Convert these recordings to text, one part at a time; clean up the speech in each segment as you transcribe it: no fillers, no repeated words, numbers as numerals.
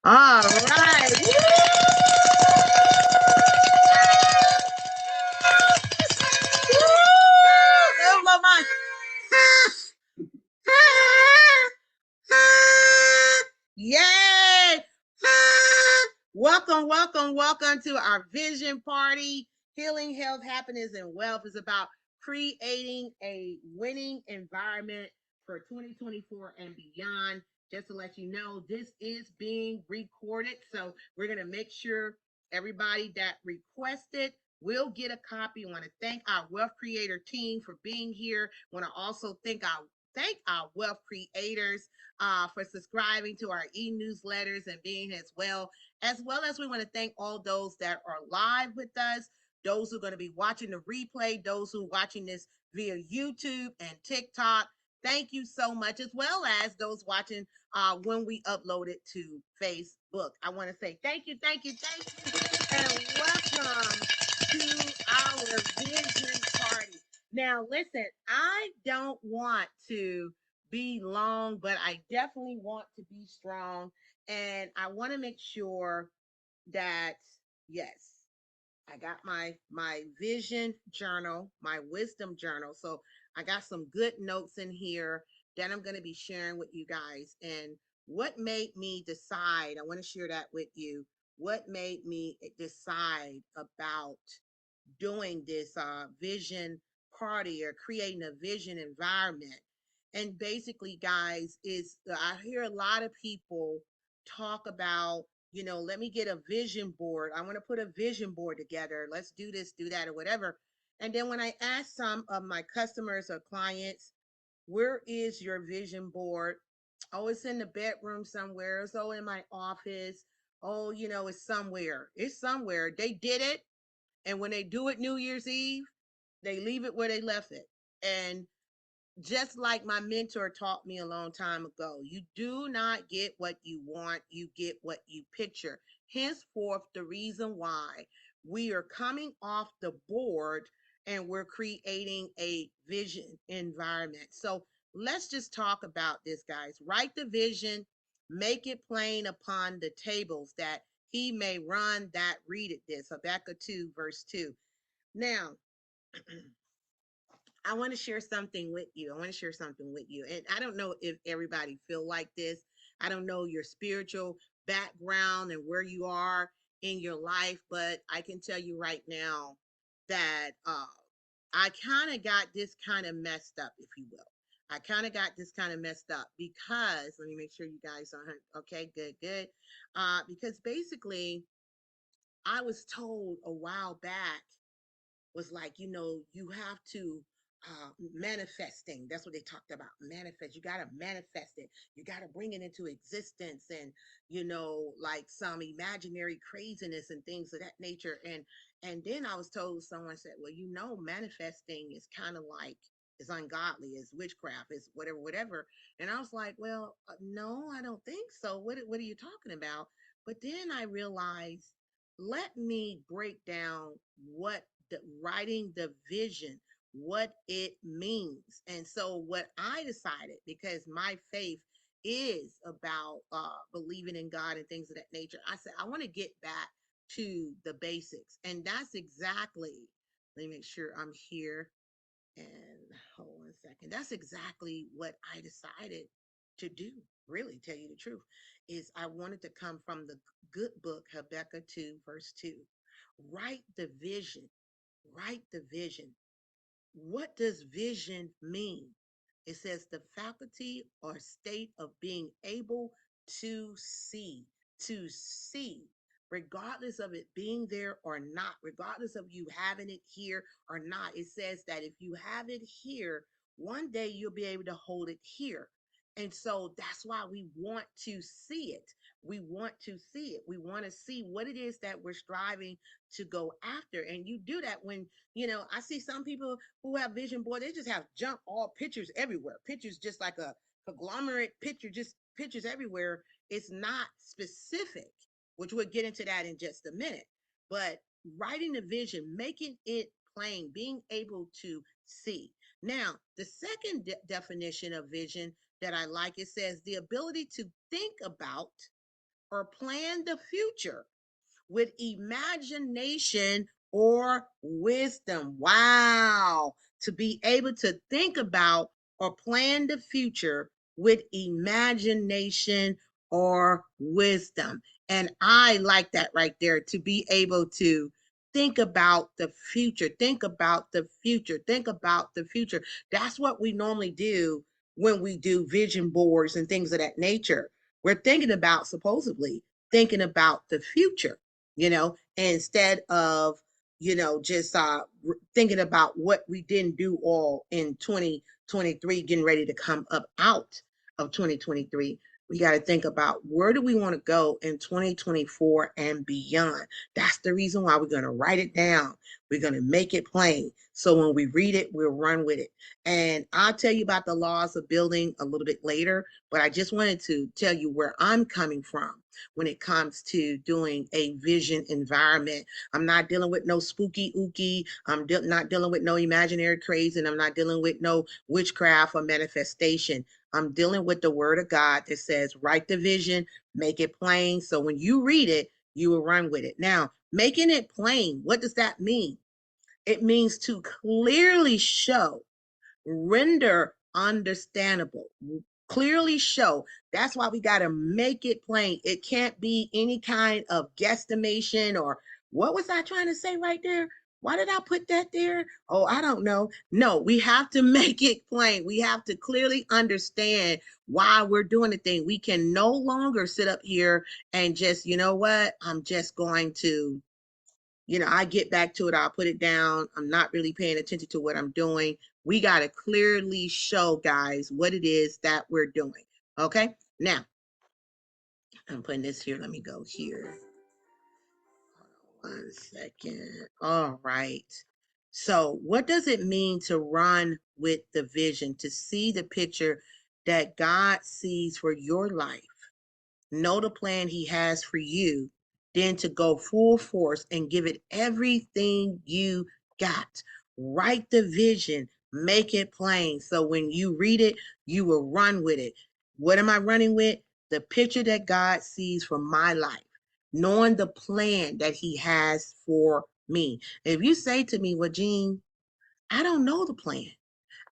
All right. Woo! Woo! Love my Yay! Welcome, welcome, welcome to our vision party. Healing, health, happiness, and wealth is about creating a winning environment for 2024 and beyond. Just to let you know, this is being recorded. So we're going to make sure everybody that requested will get a copy. I want to thank our wealth creator team for being here. I want to also thank our wealth creators for subscribing to our e-newsletters and being as well as we want to thank all those that are live with us, those who are going to be watching the replay, those who are watching this via YouTube and TikTok. Thank you so much, as well as those watching when we upload it to Facebook. I want to say thank you, thank you, thank you, and welcome to our vision party. Now, listen, I don't want to be long, but I definitely want to be strong. And I want to make sure that, yes, I got my vision journal, my wisdom journal. So I got some good notes in here that I'm going to be sharing with you guys. And what made me decide, I want to share that with you. What made me decide about doing this vision party or creating a vision environment. And basically, guys, is I hear a lot of people talk about, let me get a vision board. I want to put a vision board together. Let's do this, do that, or whatever. And then when I ask some of my customers or clients, where is your vision board? Oh, it's in the bedroom somewhere. It's in my office. Oh, it's somewhere. It's somewhere. They did it, and when they do it New Year's Eve, they leave it where they left it. And just like my mentor taught me a long time ago, you do not get what you want, you get what you picture. Henceforth, the reason why we are coming off the board and we're creating a vision environment. So let's just talk about this, guys. Write the vision, make it plain upon the tables that he may run that readeth this. Habakkuk 2, verse 2. Now, I want to share something with you. I want to share something with you. And I don't know if everybody feel like this. I don't know your spiritual background and where you are in your life, but I can tell you right now that I kind of got this kind of messed up, if you will. I kind of got this kind of messed up because let me make sure you guys are okay. Good, good. Because basically, I was told a while back was like, you have to manifesting. That's what they talked about. Manifest. You got to manifest it. You got to bring it into existence, and like some imaginary craziness and things of that nature. And then I was told, someone said, well, manifesting is kind of like, is ungodly, is witchcraft, is whatever, whatever. And I was like, well, no, I don't think so. What are you talking about? But then I realized, let me break down what writing the vision, what it means. And so what I decided, because my faith is about believing in God and things of that nature, I said I want to get back to the basics. And that's exactly, let me make sure I'm here and hold on a second. That's exactly what I decided to do. Really, tell you the truth, is I wanted to come from the good book, Habakkuk 2, verse 2. Write the vision. Write the vision. What does vision mean? It says the faculty or state of being able to see, to see, regardless of it being there or not, regardless of you having it here or not. It says that if you have it here, one day you'll be able to hold it here. And so that's why we want to see it. We want to see it. We want to see what it is that we're striving to go after. And you do that when, I see some people who have vision board, they just have junk all pictures everywhere. Pictures just like a conglomerate picture, just pictures everywhere. It's not specific, which we'll get into that in just a minute. But writing the vision, making it plain, being able to see. Now, the second definition of vision that I like, it says the ability to think about or plan the future with imagination or wisdom. Wow. To be able to think about or plan the future with imagination or wisdom. And I like that right there, to be able to think about the future, think about the future, think about the future. That's what we normally do when we do vision boards and things of that nature. We're thinking about, supposedly, thinking about the future, instead of, just thinking about what we didn't do all in 2023, getting ready to come up out of 2023. We got to think about, where do we want to go in 2024 and beyond. That's the reason why we're going to write it down. We're going to make it plain. So when we read it, we'll run with it. And I'll tell you about the laws of building a little bit later, but I just wanted to tell you where I'm coming from when it comes to doing a vision environment. I'm not dealing with no spooky ooky. I'm not dealing with no imaginary craze, and I'm not dealing with no witchcraft or manifestation. I'm dealing with the word of God that says, write the vision, make it plain. So when you read it, you will run with it. Now, making it plain, what does that mean? It means to clearly show, render understandable, clearly show. That's why we got to make it plain. It can't be any kind of guesstimation, or what was I trying to say right there? Why did I put that there? Oh, I don't know. No, we have to make it plain. We have to clearly understand why we're doing the thing. We can no longer sit up here and just, you know what? I'm just going to, I get back to it, I'll put it down. I'm not really paying attention to what I'm doing. We got to clearly show, guys, what it is that we're doing. Okay. Now, I'm putting this here. Let me go here. Hold on 1 second. All right. So, what does it mean to run with the vision, to see the picture that God sees for your life? Know the plan he has for you, then to go full force and give it everything you got. Write the vision, make it plain. So when you read it, you will run with it. What am I running with? The picture that God sees for my life, knowing the plan that he has for me. If you say to me, well, Jean, I don't know the plan,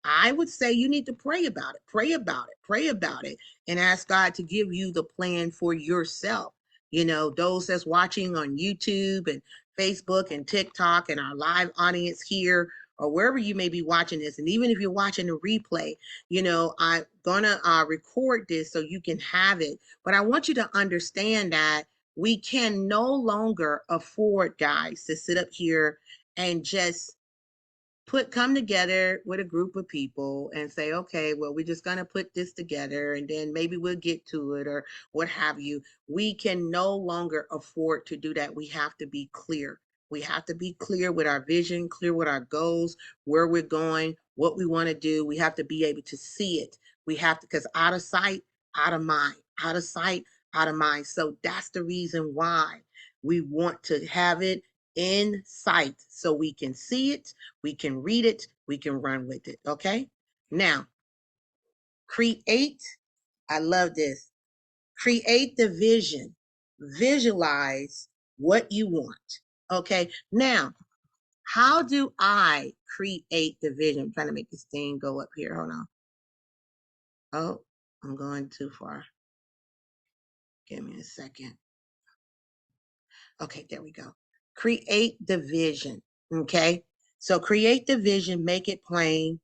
I would say you need to pray about it, pray about it, pray about it, and ask God to give you the plan for yourself. Those that's watching on YouTube and Facebook and TikTok and our live audience here, or wherever you may be watching this, and even if you're watching a replay, I'm gonna record this so you can have it. But I want you to understand that we can no longer afford, guys, to sit up here and just come together with a group of people and say, okay, well, we're just going to put this together and then maybe we'll get to it, or what have you. We can no longer afford to do that. We have to be clear. We have to be clear with our vision, clear with our goals, where we're going, what we want to do. We have to be able to see it. We have to, because out of sight, out of mind, out of sight, out of mind. So that's the reason why we want to have it in sight, so we can see it, we can read it, we can run with it. Okay. Now, create. I love this. Create the vision. Visualize what you want. Okay. Now, how do I create the vision? I'm trying to make this thing go up here. Hold on. Oh, I'm going too far. Give me a second. Okay, there we go. Create the vision. Okay. So create the vision, make it plain.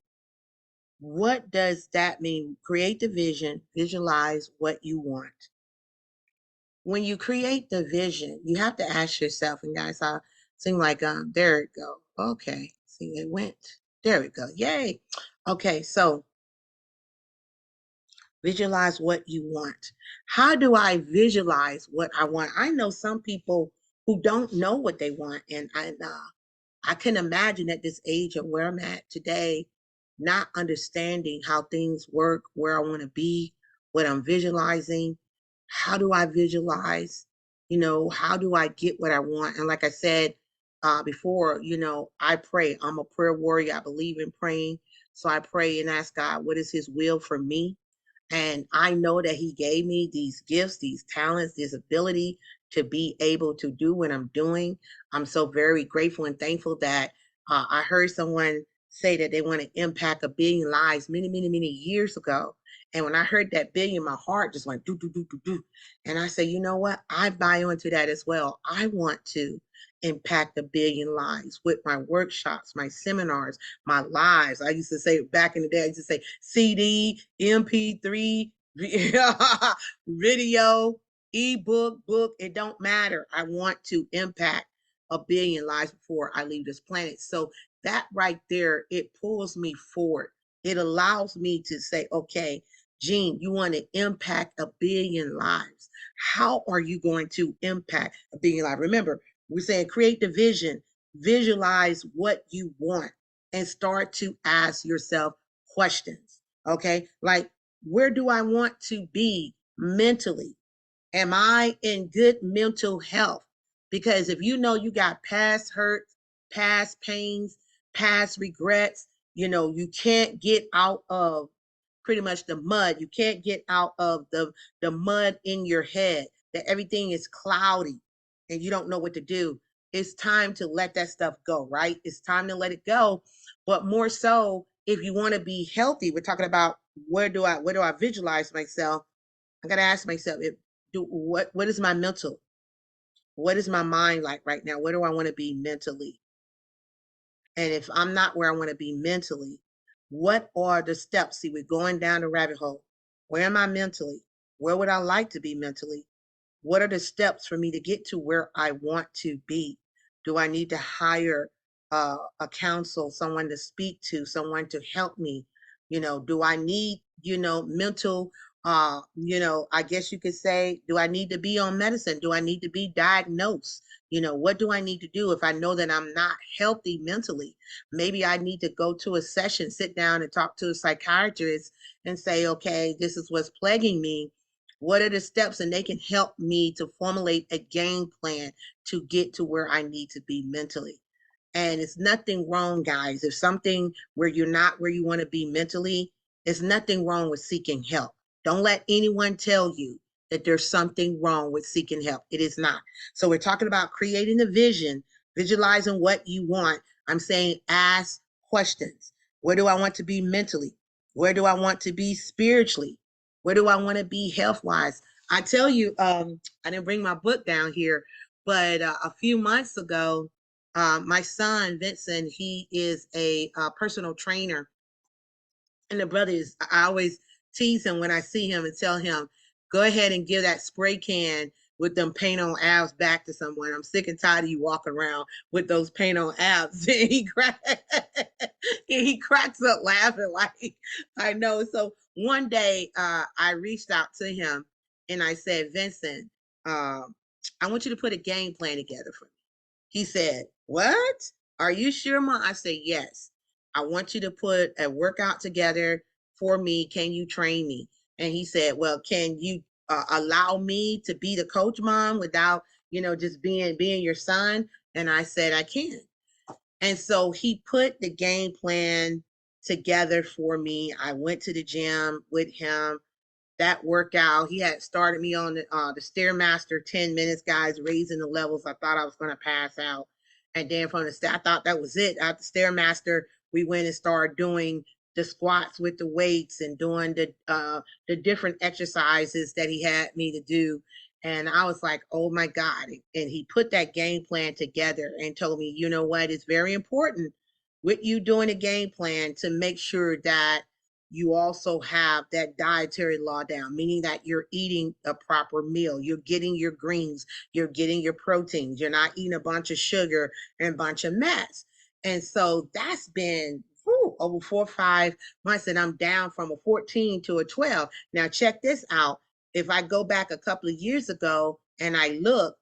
What does that mean? Create the vision, visualize what you want. When you create the vision, you have to ask yourself, and guys, I seem like there it go. Okay. See, it went. There we go. Yay. Okay, so visualize what you want. How do I visualize what I want? I know some people who don't know what they want, and I can imagine at this age of where I'm at today, not understanding how things work, where I want to be, what I'm visualizing. How do I visualize? How do I get what I want? And like I said before, I pray. I'm a prayer warrior. I believe in praying. So I pray and ask God, what is his will for me? And I know that he gave me these gifts, these talents, this ability to be able to do what I'm doing. I'm so very grateful and thankful that I heard someone say that they want to impact a billion lives many, many, many years ago. And when I heard that billion, my heart just went do, do, do, do, do. And I say, you know what? I buy into that as well. I want to impact a billion lives with my workshops, my seminars, my lives. I used to say back in the day, I used to say CD, MP3, video, ebook, book. It don't matter. I want to impact a billion lives before I leave this planet. So that right there, it pulls me forward. It allows me to say, okay, Jean, you want to impact a billion lives. How are you going to impact a billion lives? Remember, we're saying create the vision, visualize what you want, and start to ask yourself questions. Okay. Like, where do I want to be mentally? Am I in good mental health? Because if you know you got past hurts, past pains, past regrets, you can't get out of pretty much the mud. You can't get out of the mud in your head, that everything is cloudy and you don't know what to do. It's time to let that stuff go, right? It's time to let it go. But more so, if you want to be healthy, we're talking about where do I visualize myself? I gotta ask myself, what is my mental? What is my mind like right now? Where do I want to be mentally? And if I'm not where I want to be mentally, what are the steps? See, we're going down the rabbit hole. Where am I mentally? Where would I like to be mentally? What are the steps for me to get to where I want to be? Do I need to hire a counsel, someone to speak to, someone to help me? Do I need, mental, I guess you could say, do I need to be on medicine? Do I need to be diagnosed? What do I need to do if I know that I'm not healthy mentally? Maybe I need to go to a session, sit down and talk to a psychiatrist and say, okay, this is what's plaguing me. What are the steps? And they can help me to formulate a game plan to get to where I need to be mentally. And it's nothing wrong, guys. If something where you're not where you want to be mentally, it's nothing wrong with seeking help. Don't let anyone tell you that there's something wrong with seeking help. It is not. So we're talking about creating a vision, visualizing what you want. I'm saying ask questions. Where do I want to be mentally? Where do I want to be spiritually? Where do I want to be health wise? I tell you, I didn't bring my book down here, but a few months ago, my son Vincent, he is a personal trainer, and the brother is. I always tease him when I see him and tell him, "Go ahead and give that spray can with them paint on abs back to someone. I'm sick and tired of you walking around with those paint on abs." And he cracks up laughing like, I know. So one day, I reached out to him and I said, Vincent, I want you to put a game plan together for me. He said, "What? Are you sure, Mom?" I said, "Yes. I want you to put a workout together for me. Can you train me?" And he said, "Well, can you allow me to be the coach, Mom, without, just being your son?" And I said, "I can." And so he put the game plan together for me. I went to the gym with him. That workout, he had started me on the stairmaster 10 minutes, guys, raising the levels. I thought I was going to pass out. And then from I thought that was it. At the stairmaster, we went and started doing the squats with the weights and doing the different exercises that he had me to do. And I was like, oh my God. And he put that game plan together and told me, you know what, it's very important with you doing a game plan to make sure that you also have that dietary law down, meaning that you're eating a proper meal. You're getting your greens, you're getting your proteins, you're not eating a bunch of sugar and a bunch of mess. And so that's been over 4 or 5 months, and I'm down from a 14 to a 12. Now, check this out. If I go back a couple of years ago and I look,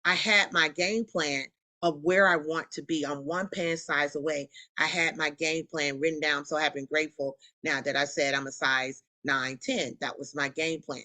I had my game plan of where I want to be. I'm one pant size away. I had my game plan written down. So I've been grateful now that I said I'm a size 9, 10. That was my game plan.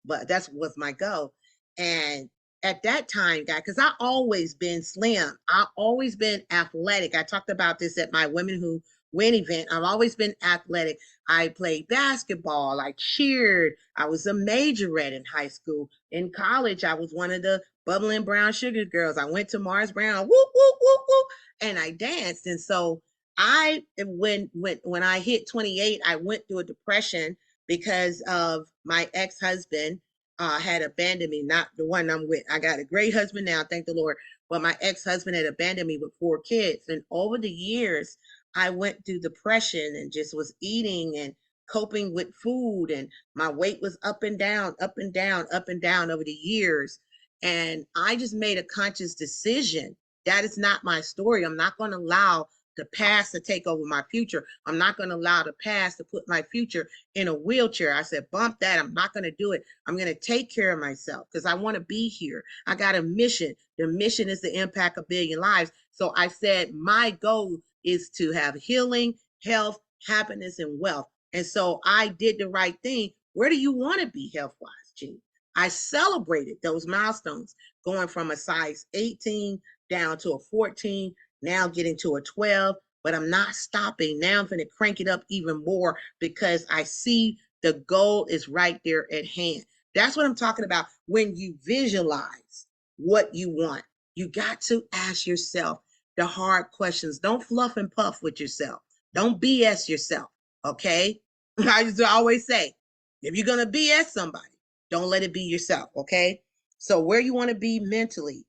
But that was my goal. And at that time, guy, because I always been slim. I always been athletic. I talked about this at my Women Who win event. I've always been athletic. I played basketball. I cheered. I was a majorette in high school. In college, I was one of the bubbling brown sugar girls. I went to Mars Brown, whoop, whoop, whoop, whoop, and I danced. And so when I hit 28, I went through a depression because of my ex-husband had abandoned me, not the one I'm with. I got a great husband now, thank the Lord. But my ex-husband had abandoned me with 4 kids. And over the years, I went through depression and just was eating and coping with food. And my weight was up and down, up and down, up and down over the years. And I just made a conscious decision. That is not my story. I'm not going to allow the past to take over my future. I'm not going to allow the past to put my future in a wheelchair. I said, bump that. I'm not going to do it. I'm going to take care of myself because I want to be here. I got a mission. The mission is to impact a billion lives. So I said, my goal is to have healing, health, happiness, and wealth. And so I did the right thing. Where do you want to be health-wise, Gene? I celebrated those milestones, going from a size 18 down to a 14, now getting to a 12, but I'm not stopping. Now I'm going to crank it up even more because I see the goal is right there at hand. That's what I'm talking about. When you visualize what you want, you got to ask yourself the hard questions. Don't fluff and puff with yourself. Don't BS yourself. Okay. I just always say, if you're going to BS somebody, don't let it be yourself. Okay. So where you want to be mentally,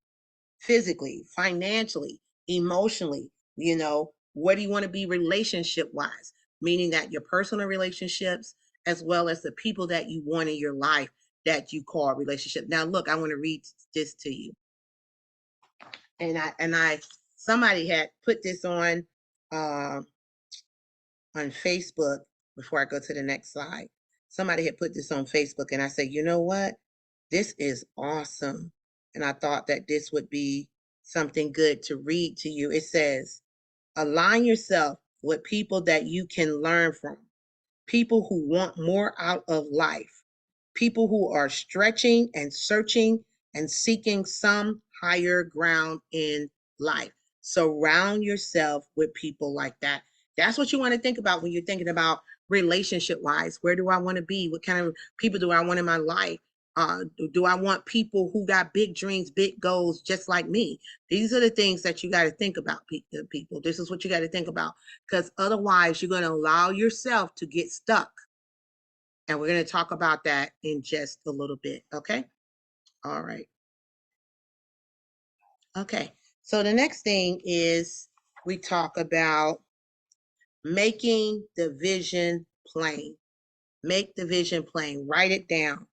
physically, financially, emotionally, where do you want to be relationship wise? Meaning that your personal relationships, as well as the people that you want in your life that you call relationship. Now, look, I want to read this to you. And somebody had put this on Facebook before I go to the next slide. Somebody had put this on Facebook, and I said, you know what? This is awesome. And I thought that this would be something good to read to you. It says, align yourself with people that you can learn from, people who want more out of life, people who are stretching and searching and seeking some higher ground in life. Surround yourself with people like that. That's what you want to think about when you're thinking about relationship wise. Where do I want to be? What kind of people do I want in my life? Do I want people who got big dreams, big goals, just like me? These are the things that you got to think about, people. This is what you got to think about, because otherwise you're going to allow yourself to get stuck. And we're going to talk about that in just a little bit. Okay. All right. Okay. So the next thing is we talk about making the vision plain. Make the vision plain. Write it down.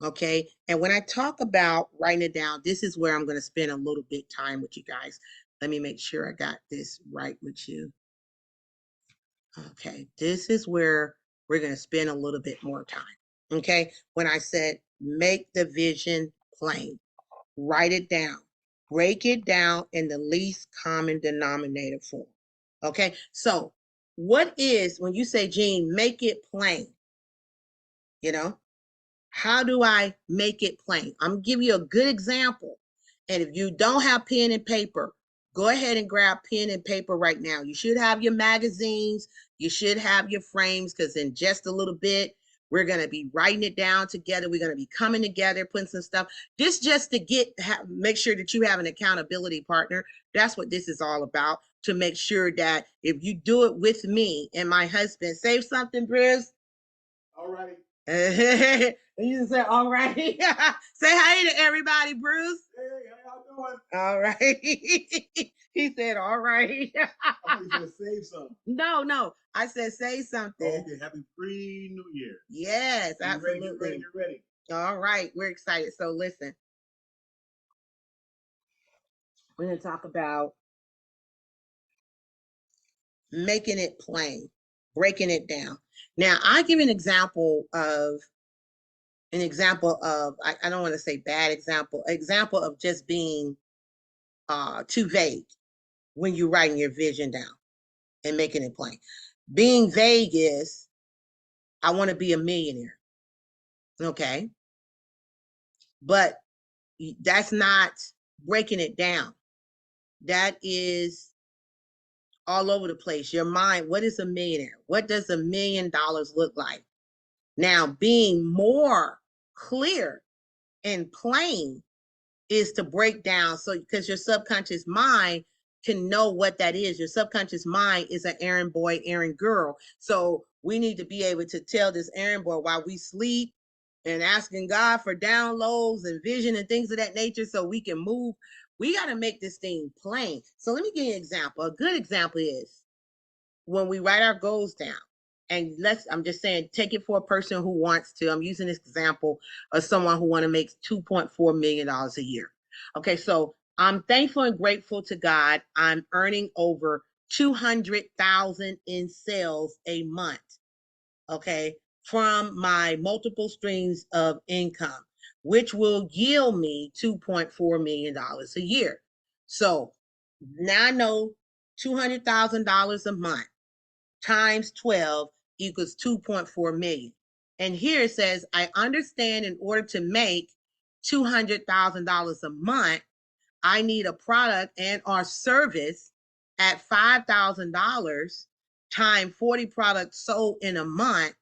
Okay. And when I talk about writing it down, this is where I'm going to spend a little bit time with you guys. Let me make sure I got this right with you. Okay. This is where we're going to spend a little bit more time. Okay. When I said make the vision plain, write it down, break it down in the least common denominator form. Okay. So, what is, when you say, Gene, make it plain, you know, how do I make it plain? I'm gonna give you a good example. And if you don't have pen and paper, go ahead and grab pen and paper right now. You should have your magazines, you should have your frames, because in just a little bit, we're going to be writing it down together. We're going to be coming together, putting some stuff. This just to make sure that you have an accountability partner. That's what this is all about, to make sure that if you do it with me and my husband, save something, Bruce. All right. You just said, all right. Say hi to everybody, Bruce. Hey, how y'all doing? All right. He said, all right. I thought you said save something. No. I said say something. Oh, okay. Happy free New Year. Yes, absolutely. Get ready. All right. We're excited. So listen. We're going to talk about making it plain, breaking it down. Now, I give an example of I don't want to say bad example of just being too vague when you're writing your vision down and making it plain. Being vague is, I want to be a millionaire. Okay. But that's not breaking it down. That is all over the place. Your mind, what is a millionaire? What does $1 million look like? Now, being more clear and plain is to break down, so because your subconscious mind can know what that is. Your subconscious mind is an errand boy, errand girl. So we need to be able to tell this errand boy while we sleep and asking God for downloads and vision and things of that nature so we can move. We got to make this thing plain. So let me give you an example. A good example is when we write our goals down. And I'm just saying, take it for a person who wants to. I'm using this example of someone who want to make $2.4 million a year. Okay, so I'm thankful and grateful to God. I'm earning over 200,000 in sales a month. Okay, from my multiple streams of income, which will yield me $2.4 million a year. So now I know $200,000 a month times 12 equals 2.4 million. And here it says, I understand in order to make $200,000 a month, I need a product and or service at $5,000 times 40 products sold in a month.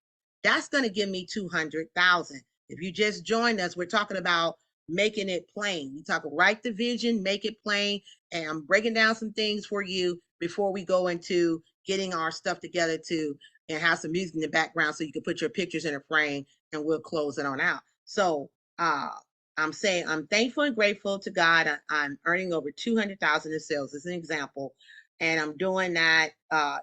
That's going to give me 200,000. If you just joined us, we're talking about making it plain. We talk write the vision, make it plain, and I'm breaking down some things for you before we go into getting our stuff together to and have some music in the background so you can put your pictures in a frame, and we'll close it on out. So I'm saying I'm thankful and grateful to God. I'm earning over 200,000 in sales as an example, and I'm doing that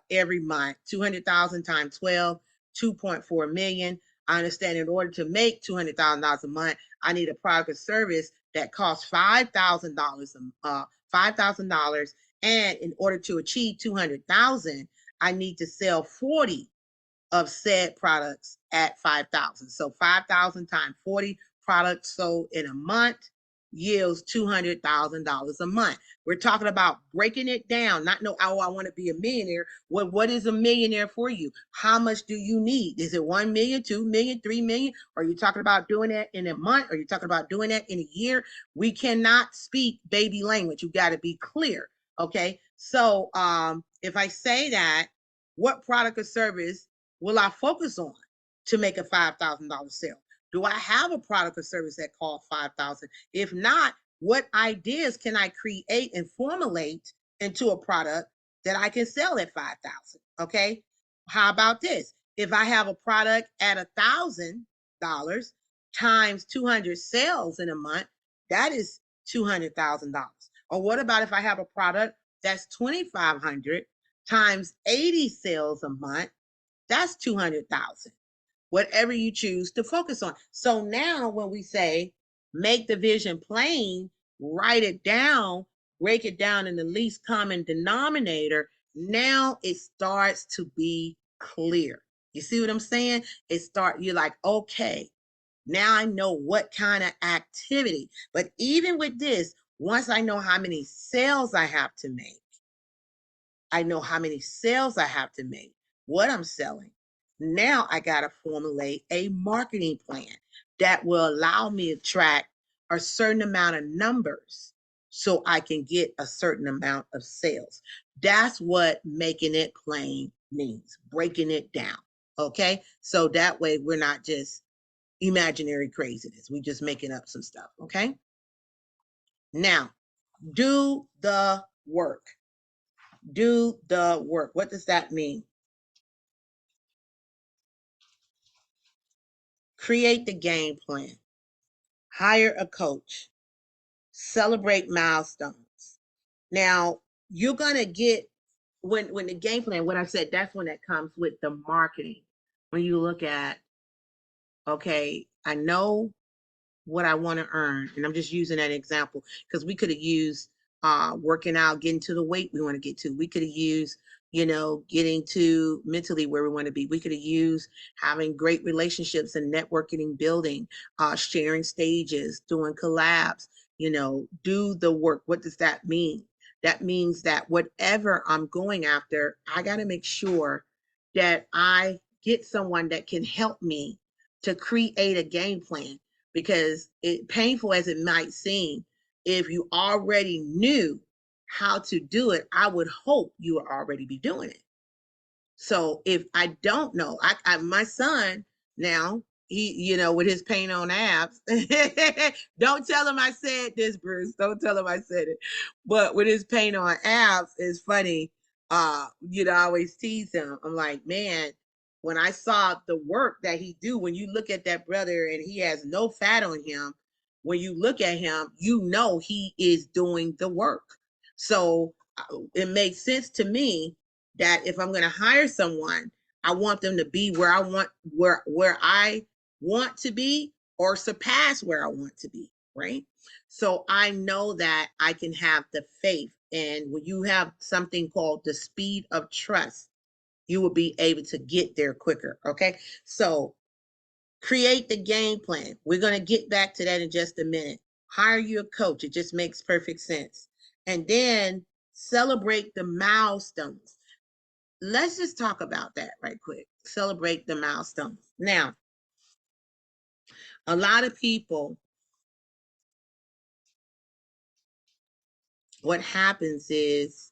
every month. 200,000 times 12, 2.4 million. I understand in order to make $200,000 a month, I need a product or service that costs $5,000, $5,000, and in order to achieve 200,000, I need to sell 40 of said products at 5,000. So 5,000 times 40 products sold in a month yields $200,000 a month. We're talking about breaking it down, not know, oh, I want to be a millionaire. What is a millionaire for you? How much do you need? Is it 1 million, 2 million, 3 million? Are you talking about doing that in a month? Are you talking about doing that in a year? We cannot speak baby language. You got to be clear. Okay. So if I say that, what product or service will I focus on to make a $5,000 sale? Do I have a product or service that costs 5,000? If not, what ideas can I create and formulate into a product that I can sell at 5,000? Okay. How about this? If I have a product at $1,000 times 200 sales in a month, that is $200,000. Or what about if I have a product that's 2,500 times 80 sales a month? That's 200,000. Whatever you choose to focus on. So now when we say make the vision plain, write it down, break it down in the least common denominator, now it starts to be clear. You see what I'm saying? You're like, okay, now I know what kind of activity. But even with this, once I know how many sales I have to make, I know how many sales I have to make, what I'm selling. Now I got to formulate a marketing plan that will allow me to track a certain amount of numbers so I can get a certain amount of sales. That's what making it plain means, breaking it down. Okay. So that way we're not just imaginary craziness. We just making up some stuff. Okay. Now, do the work. Do the work. What does that mean? Create the game plan, hire a coach, celebrate milestones. Now, you're going to get when the game plan, what I said, that's when that comes with the marketing. When you look at, okay, I know what I want to earn. And I'm just using that example because we could have used working out, getting to the weight we want to get to. We could have used, getting to mentally where we want to be. We could have used having great relationships and networking and building, sharing stages, doing collabs, do the work. What does that mean? That means that whatever I'm going after, I got to make sure that I get someone that can help me to create a game plan, because painful as it might seem, if you already knew how to do it, I would hope you would already be doing it. So if I don't know, my son now, he, with his paint on abs, don't tell him I said this, Bruce. Don't tell him I said it. But with his paint on abs, it's funny. I always tease him. I'm like, man, when I saw the work that he do, when you look at that brother and he has no fat on him, when you look at him, he is doing the work. So it makes sense to me that if I'm going to hire someone, I want them to be where I want to be, or surpass where I want to be, right? So I know that I can have the faith, and when you have something called the speed of trust, you will be able to get there quicker. Okay, so create the game plan. We're going to get back to that in just a minute. Hire you a coach. It just makes perfect sense. And then celebrate the milestones. Let's just talk about that right quick. Celebrate the milestones. Now, a lot of people, what happens is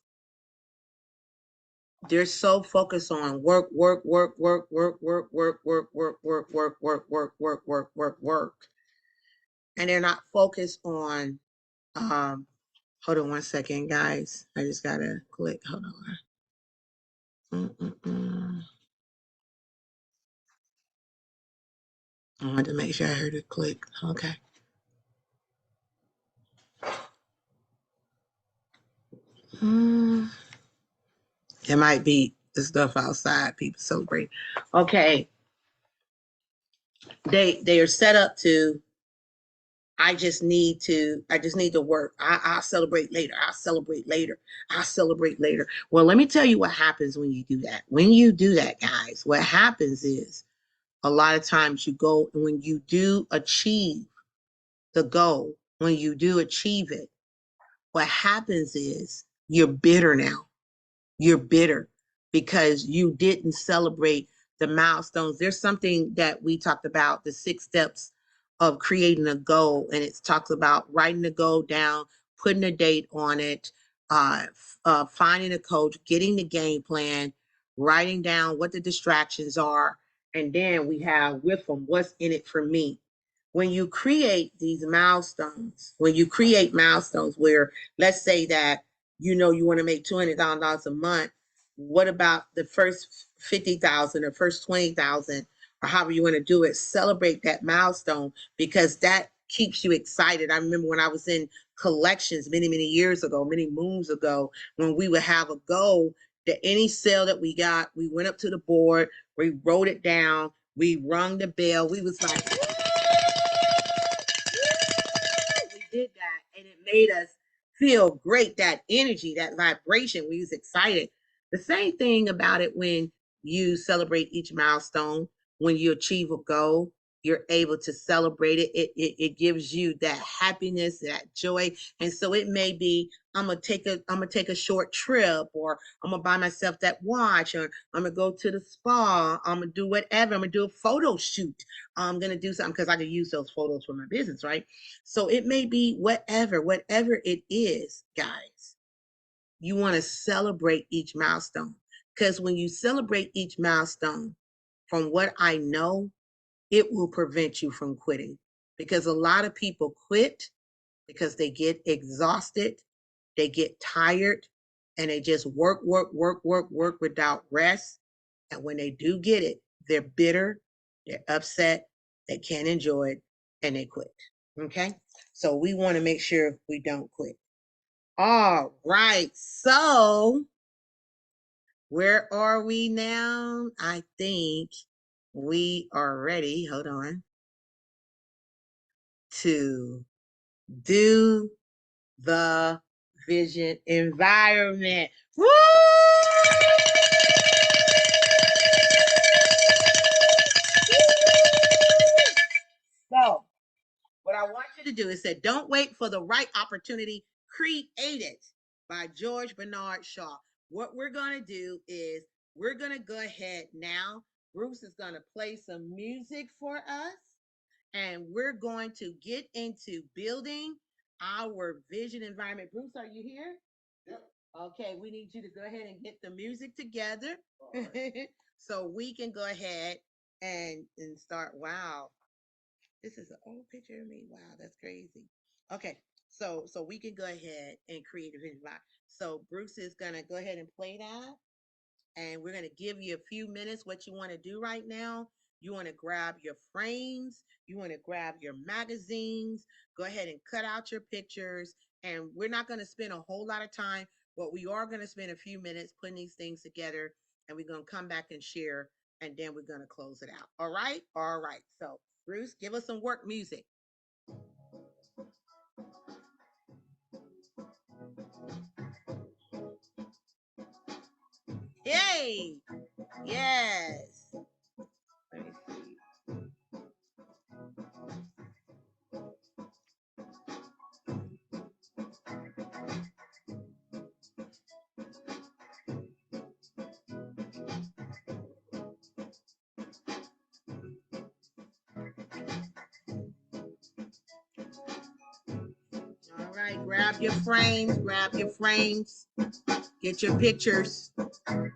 they're so focused on work, work, work, work, work, work, work, work, work, work, work, work, work, work, work, work, work. And they're not focused on hold on one second, guys. I just gotta click. Hold on. I wanted to make sure I heard it click. Okay. It might be the stuff outside people celebrate. Okay. They are set up to, I just need to work. I'll celebrate later. I'll celebrate later. I'll celebrate later. Well, let me tell you what happens when you do that. When you do that, guys, what happens is a lot of times you go, and when you do achieve the goal, when you do achieve it, what happens is you're bitter now. You're bitter because you didn't celebrate the milestones. There's something that we talked about, the 6 steps of creating a goal, and it talks about writing the goal down, putting a date on it, finding a coach, getting the game plan, writing down what the distractions are, and then we have with them what's in it for me. When you create these milestones, where, let's say that you want to make $200,000 a month. What about the first 50,000 or first 20,000, or however you want to do it? Celebrate that milestone, because that keeps you excited. I remember when I was in collections many, many years ago, many moons ago, when we would have a goal that any sale that we got, we went up to the board, we wrote it down, we rung the bell. We was like, we did that, and it made us feel great. That energy, that vibration, we was excited. The same thing about it when you celebrate each milestone. When you achieve a goal, you're able to celebrate it. It gives you that happiness, that joy. And so it may be, I'm gonna take a short trip, or I'm gonna buy myself that watch, or I'm gonna go to the spa, I'm gonna do whatever, I'm gonna do a photo shoot, I'm gonna do something because I can use those photos for my business, right? So it may be whatever it is, guys. You want to celebrate each milestone, because when you celebrate each milestone, from what I know, it will prevent you from quitting. Because a lot of people quit because they get exhausted, they get tired, and they just work, work, work, work, work without rest. And when they do get it, they're bitter, they're upset, they can't enjoy it, and they quit. Okay? So we want to make sure we don't quit. All right. So where are we now? I think we are ready. Hold on. To do the vision environment. Woo! So, what I want you to do is say, don't wait for the right opportunity. Create it, by George Bernard Shaw. What we're going to do is we're going to go ahead now. Bruce is going to play some music for us, and we're going to get into building our vision environment. Bruce, are you here? Yep. Okay, we need you to go ahead and get the music together. Right. So we can go ahead and start. Wow. This is an old picture of me. Wow, that's crazy. Okay, so we can go ahead and create a vision box. So Bruce is gonna go ahead and play that, and we're gonna give you a few minutes. What you want to do right now? You want to grab your frames. You want to grab your magazines. Go ahead and cut out your pictures. And we're not going to spend a whole lot of time, but we are going to spend a few minutes putting these things together, and we're going to come back and share, and then we're going to close it out. All right? All right. So Bruce, give us some work music. Yay! Yes. Let me see. All right, grab your frames, get your pictures. I'm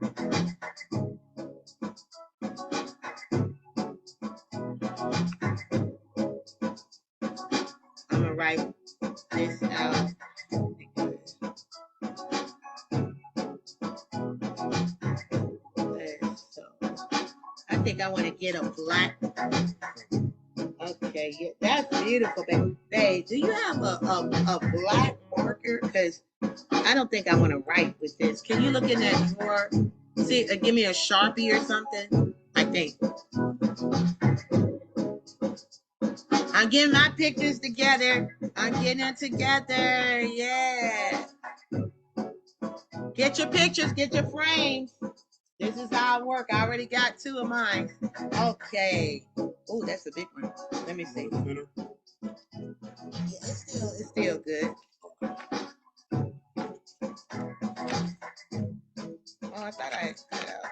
gonna write this out. So I think I want to get a black. Okay, yeah, that's beautiful, baby. Hey, do you have a black marker? Because I don't think I want to write with this. Can you look in that drawer? See, give me a Sharpie or something. I think. I'm getting my pictures together. I'm getting it together. Yeah. Get your pictures, get your frames. This is how I work. I already got 2 of mine. Okay. Oh, that's a big one. Let me see. Yeah, it's still good. Oh, I thought I had cut out.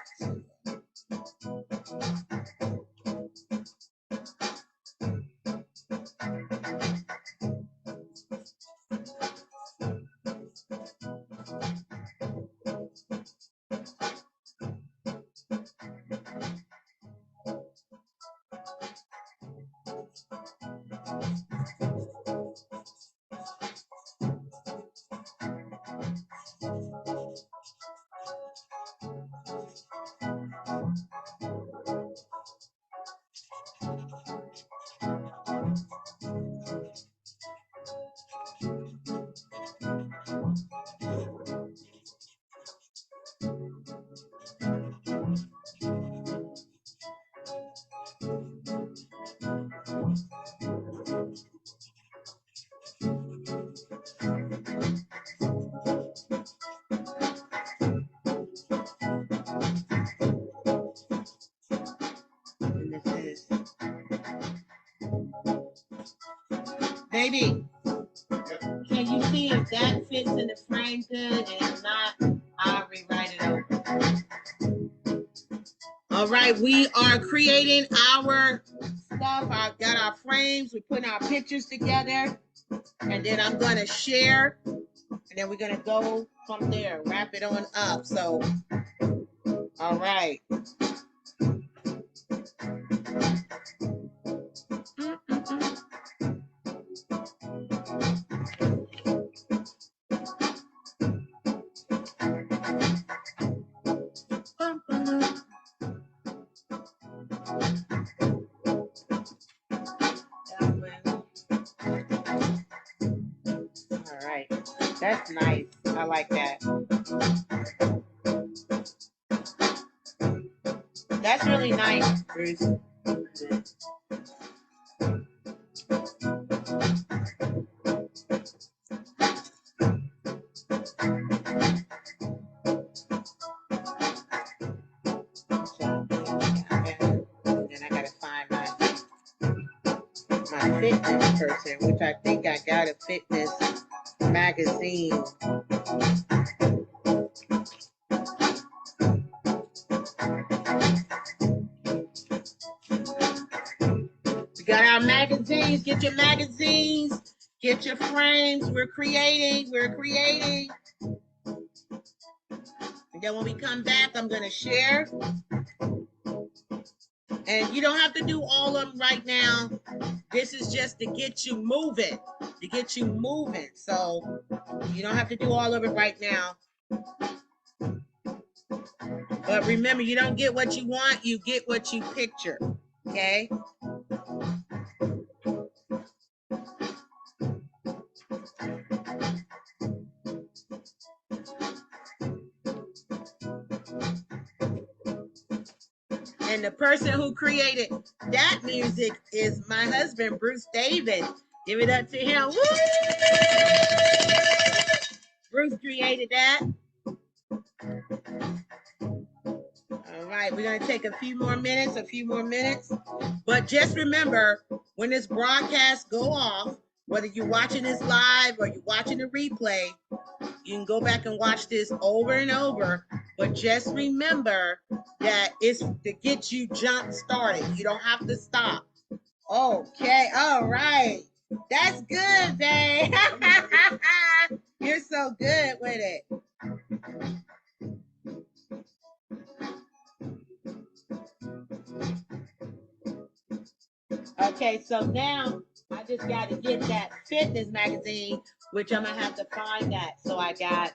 Baby, can you see if that fits in the frame good? And if not, I'll rewrite it over. All right, we are creating our stuff. I've got our frames. We're putting our pictures together. And then I'm going to share. And then we're going to go from there. Wrap it on up. So, all right. All right. That's nice. I like that. That's really nice, Bruce. Then I gotta find my fitness person, which I think I got a fitness magazine. We got our magazines. Get your magazines. Get your frames. We're creating. And then when we come back, I'm going to share. And you don't have to do all of them right now. This is just to get you moving. To get you moving. So you don't have to do all of it right now. But remember, you don't get what you want, you get what you picture. Okay? And the person who created that music is my husband, Bruce Davis. Give it up to him. Woo! Bruce created that. All right, we're going to take a few more minutes. But just remember, when this broadcast go off, whether you're watching this live or you're watching the replay, you can go back and watch this over and over. But just remember that it's to get you jump started. You don't have to stop. Okay, all right. That's good, babe. You're so good with it. Okay, so now I just got to get that fitness magazine, which I'm going to have to find that. So I got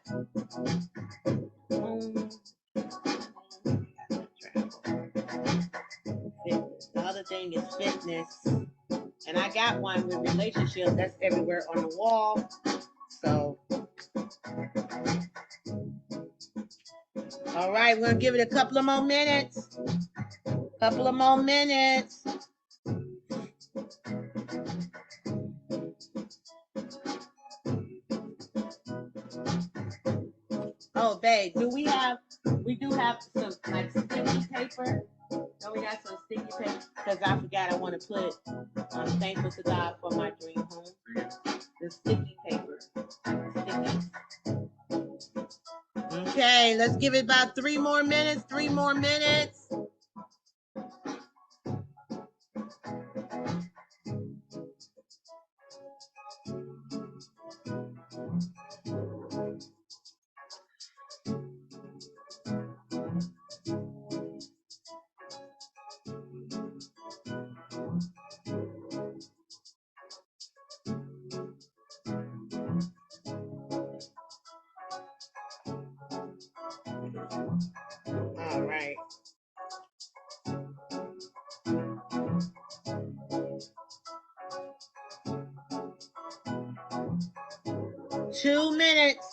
fitness. The other thing is fitness. And I got one with relationships that's everywhere on the wall. So, all right, we're going to give it a couple of more minutes. Oh, babe, we do have some like sticky paper. No, we got some sticky paper because I forgot I want to put, I'm thankful to God for my dream home. The sticky paper. Sticky. Okay, let's give it about 3 more minutes. All right. 2 minutes.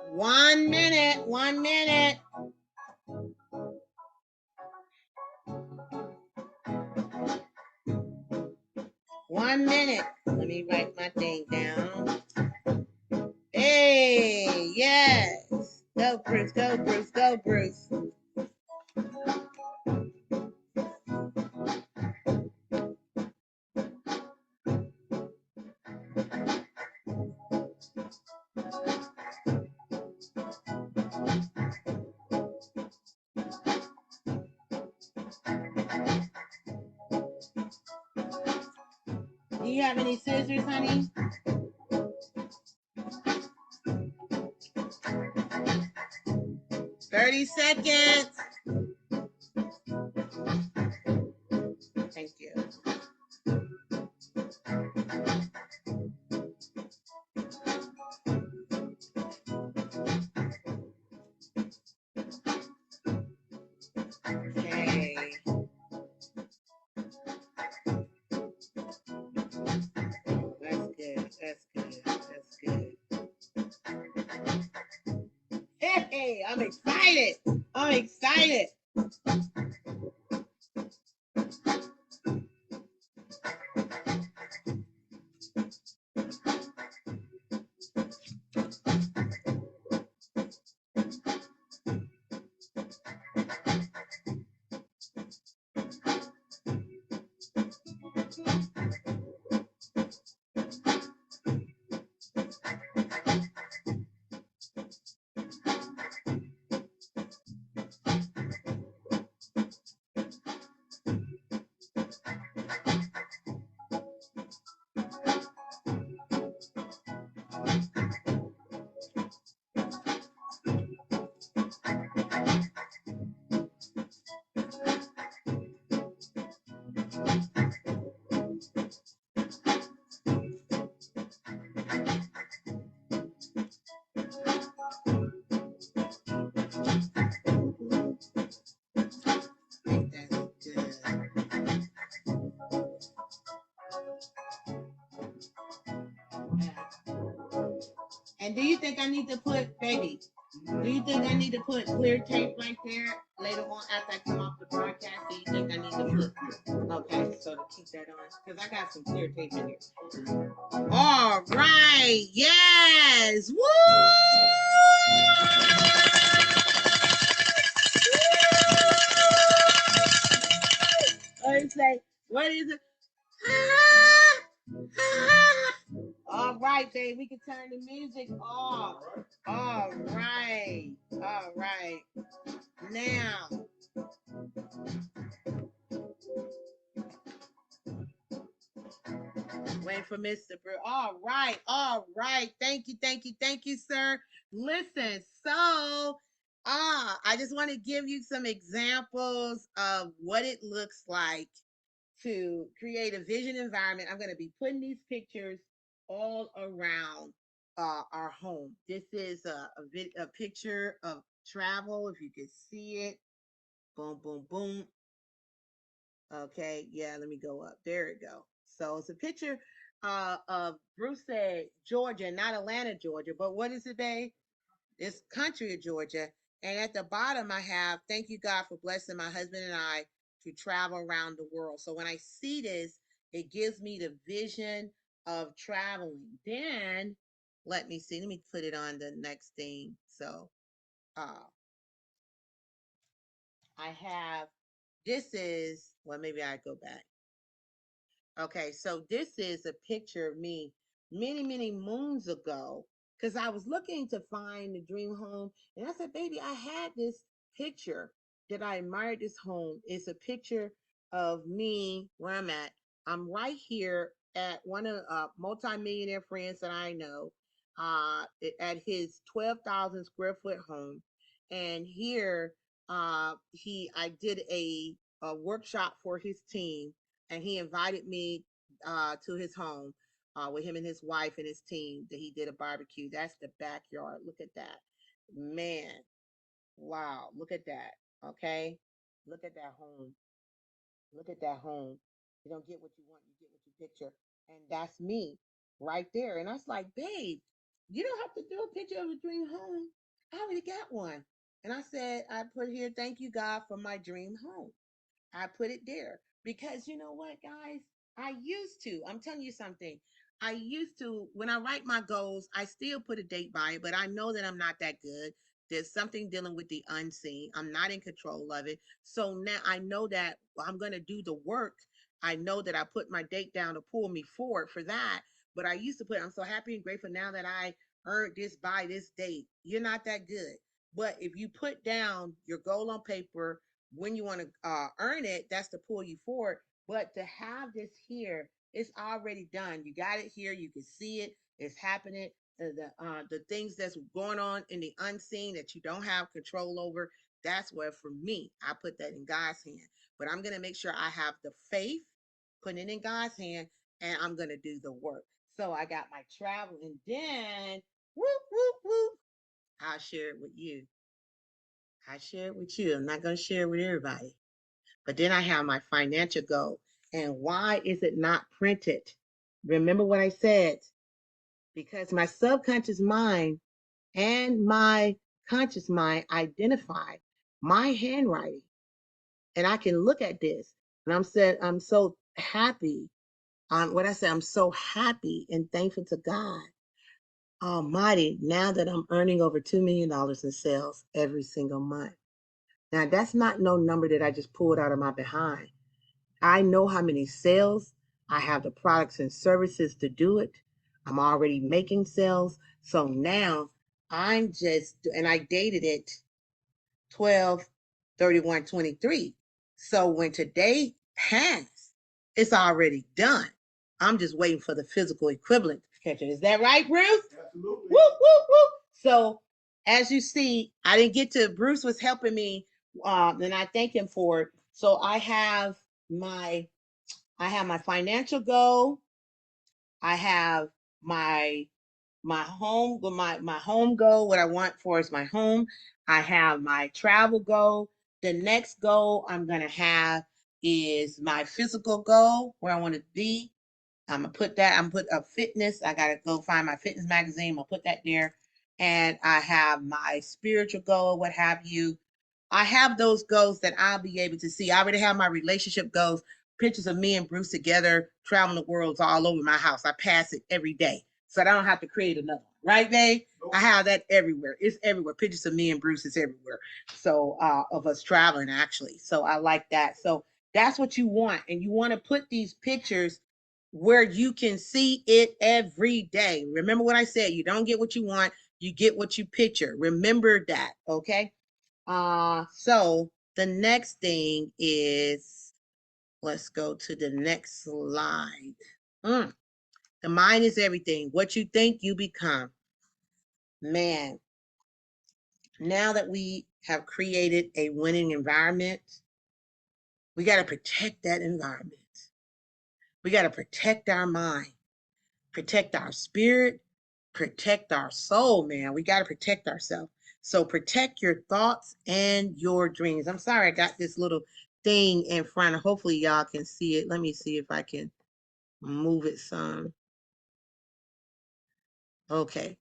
One minute. 1 minute. Let me write my thing down. Hey, yes. Go, Bruce. Go, Bruce. Do you have any scissors, honey? 30 seconds. Thank you. Okay. That's good. Hey, I'm excited. And do you think I need to put, baby, do you think I need to put clear tape right there later on after I come off the broadcast? Do you think I need to put? Okay, so to keep that on, because I got some clear tape in here. All right, yes, woo! I say, what is it? All right, babe, we can turn the music off. All right, all right. Now, wait for Mr. Brew. All right, all right. Thank you, sir. Listen, so I just want to give you some examples of what it looks like to create a vision environment. I'm going to be putting these pictures all around our home. This is a picture of travel, if you can see it. Boom, boom, boom. Okay, yeah, let me go up. There it go. So it's a picture of Bruce said Georgia, not Atlanta, Georgia. But what is it, babe? It's country of Georgia. And at the bottom, I have, thank you, God, for blessing my husband and I to travel around the world. So when I see this, it gives me the vision of traveling. Then let me see. Let me put it on the next thing. So uh, I have, this is, well, maybe I go back. Okay, so this is a picture of me many moons ago because I was looking to find the dream home. And I said, baby, I had this picture that I admired this home. It's a picture of me where I'm at. I'm right here at one of multi-millionaire friends that I know at his 12,000 square foot home. And here I did a workshop for his team and he invited me to his home with him and his wife and his team that he did a barbecue. That's the backyard. Look at that. Man, wow. Look at that. Okay. Look at that home. Look at that home. You don't get what you want, you get what you picture. And that's me right there. And I was like, babe, you don't have to do a picture of a dream home. I already got one. And I said, I put here, thank you, God, for my dream home. I put it there because you know what, guys? I used to. I'm telling you something. I used to, when I write my goals, I still put a date by it, but I know that I'm not that good. There's something dealing with the unseen. I'm not in control of it. So now I know that I'm going to do the work. I know that I put my date down to pull me forward for that. But I used to put, I'm so happy and grateful now that I earned this by this date. You're not that good. But if you put down your goal on paper, when you want to earn it, that's to pull you forward. But to have this here, it's already done. You got it here. You can see it. It's happening. The things that's going on in the unseen that you don't have control over. That's where, for me, I put that in God's hand. But I'm gonna make sure I have the faith, putting it in God's hand, and I'm gonna do the work. So I got my travel, and then whoop whoop whoop. I'll share it with you. I share it with you. I'm not gonna share it with everybody. But then I have my financial goal. And why is it not printed? Remember what I said? Because my subconscious mind and my conscious mind identify my handwriting. And I can look at this. And I'm so happy. What I said, I'm so happy and thankful to God Almighty now that I'm earning over $2 million in sales every single month. Now, that's not no number that I just pulled out of my behind. I know how many sales. I have the products and services to do it. I'm already making sales. So now and I dated it 12/31/23. So when today passed, it's already done. I'm just waiting for the physical equivalent to catch it. Is that right, Bruce? Absolutely. Woo, woo, woo. So as you see, I didn't get to, Bruce was helping me, and I thank him for it. So my I have my financial goal. I have my home, my home goal. What I want for is my home. I have my travel goal. The next goal I'm gonna have is my physical goal, where I want to be. I'm gonna put that. I'm gonna put a fitness. I gotta go find my fitness magazine. I'm gonna put that there, and I have my spiritual goal, what have you. I have those goals that I'll be able to see. I already have my relationship goals. Pictures of me and Bruce together traveling the world all over my house. I pass it every day, so I don't have to create another one. Right, babe? Nope. I have that everywhere. It's everywhere. Pictures of me and Bruce is everywhere. So of us traveling actually. So I like that. So that's what you want, and you want to put these pictures where you can see it every day. Remember what I said, you don't get what you want, you get what you picture. Remember that, okay? So the next thing is, let's go to the next slide. The mind is everything. What you think, you become. Man, now that we have created a winning environment, we got to protect that environment. We got to protect our mind, protect our spirit, protect our soul, man. We got to protect ourselves. So protect your thoughts and your dreams. I'm sorry I got this little thing in front. Hopefully y'all can see it. Let me see if I can move it some. Okay,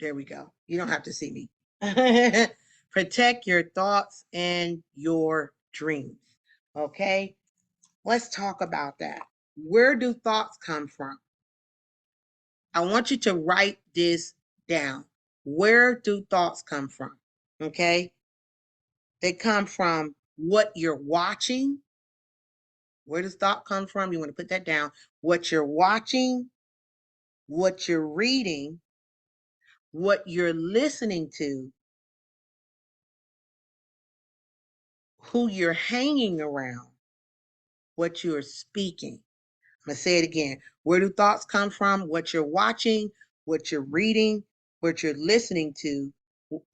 there we go. You don't have to see me. Protect your thoughts and your dreams. Okay, let's talk about that. Where do thoughts come from? I want you to write this down. Where do thoughts come from? Okay. They come from what you're watching. Where does thought come from? You want to put that down. What you're watching, what you're reading, what you're listening to, who you're hanging around, what you're speaking. I'm going to say it again. Where do thoughts come from? What you're watching, what you're reading, what you're listening to,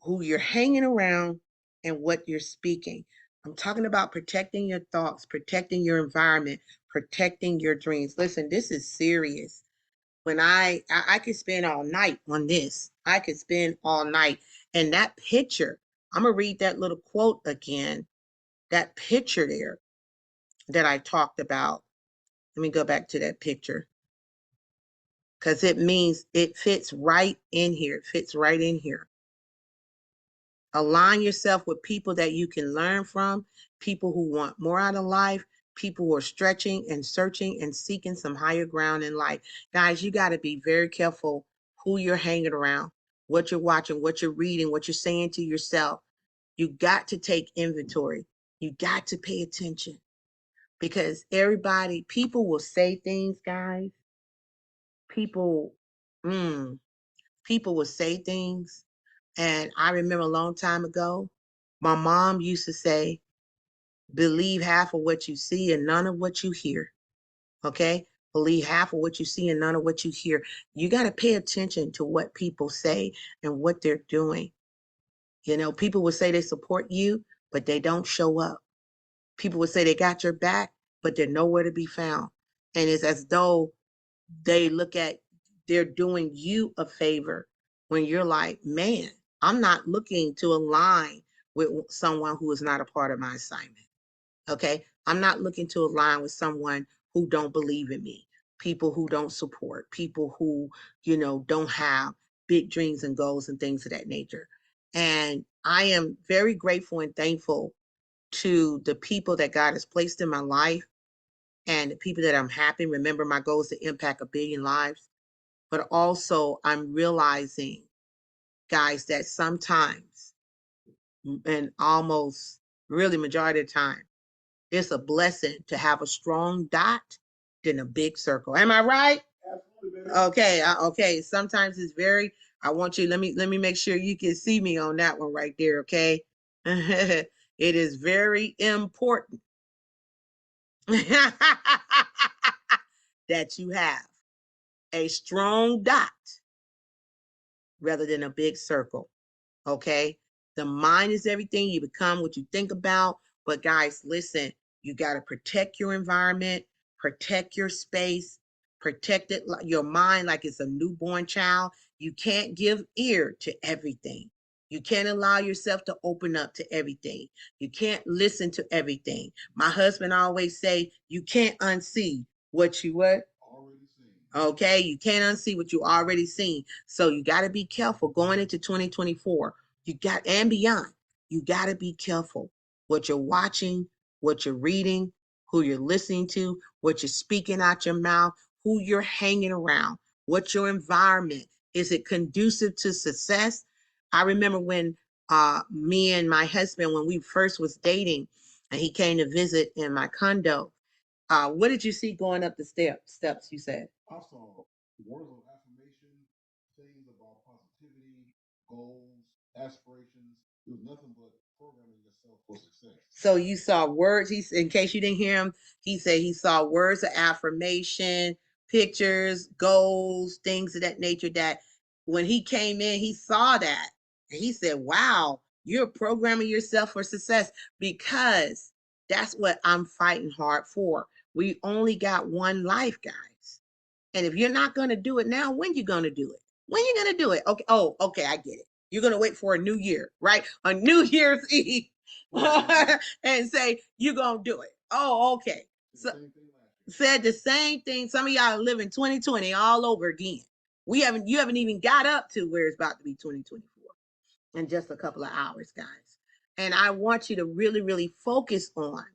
who you're hanging around, and what you're speaking. I'm talking about protecting your thoughts, protecting your environment, protecting your dreams. Listen, this is serious. When I could spend all night on this. I could spend all night. And that picture, I'm going to read that little quote again. That picture there that I talked about. Let me go back to that picture, because it means it fits right in here. It fits right in here. Align yourself with people that you can learn from, people who want more out of life, people who are stretching and searching and seeking some higher ground in life. Guys, you got to be very careful who you're hanging around, what you're watching, what you're reading, what you're saying to yourself. You got to take inventory. You got to pay attention, because people will say things, guys. People, people will say things. And I remember a long time ago, my mom used to say, believe half of what you see and none of what you hear. Okay? Believe half of what you see and none of what you hear. You got to pay attention to what people say and what they're doing. You know, people will say they support you, but they don't show up. People will say they got your back, but they're nowhere to be found. And it's as though they're doing you a favor when you're like, man, I'm not looking to align with someone who is not a part of my assignment. Okay. I'm not looking to align with someone who don't believe in me, people who don't support, people who, don't have big dreams and goals and things of that nature. And I am very grateful and thankful to the people that God has placed in my life and the people that I'm happy. Remember, my goal is to impact 1 billion lives. But also, I'm realizing, guys, that sometimes, and almost really majority of the time, it's a blessing to have a strong dot than a big circle. Am I right? Absolutely, baby. Okay. Okay. Sometimes it's very. I want you. Let me make sure you can see me on that one right there. Okay. It is very important that you have a strong dot rather than a big circle. Okay. The mind is everything. You become what you think about. But guys, listen, you got to protect your environment, protect your space, protect it, your mind like it's a newborn child. You can't give ear to everything. You can't allow yourself to open up to everything. You can't listen to everything. My husband always say, you can't unsee what you what? Okay, you can't unsee what you already seen. So you got to be careful going into 2024. You got and beyond. You got to be careful what you're watching, what you're reading, who you're listening to, what you're speaking out your mouth, who you're hanging around, what's your environment. Is it conducive to success? I remember when me and my husband, when we first was dating, and he came to visit in my condo. What did you see going up the steps? You said I saw words of affirmation, things about positivity, goals, aspirations. It was nothing but programming yourself for success. So you saw words. He's in case you didn't hear him. He said he saw words of affirmation, pictures, goals, things of that nature. That when he came in, he saw that and he said, "Wow, you're programming yourself for success because that's what I'm fighting hard for. We only got one life, guys." And if you're not going to do it now, when you going to do it? When you going to do it? Okay. Oh, okay. I get it. You're going to wait for a new year, right? A New Year's Eve and say, you're going to do it. Oh, okay. So said the same thing. Some of y'all are living 2020 all over again. You haven't even got up to where it's about to be 2024 in just a couple of hours, guys. And I want you to really, really focus on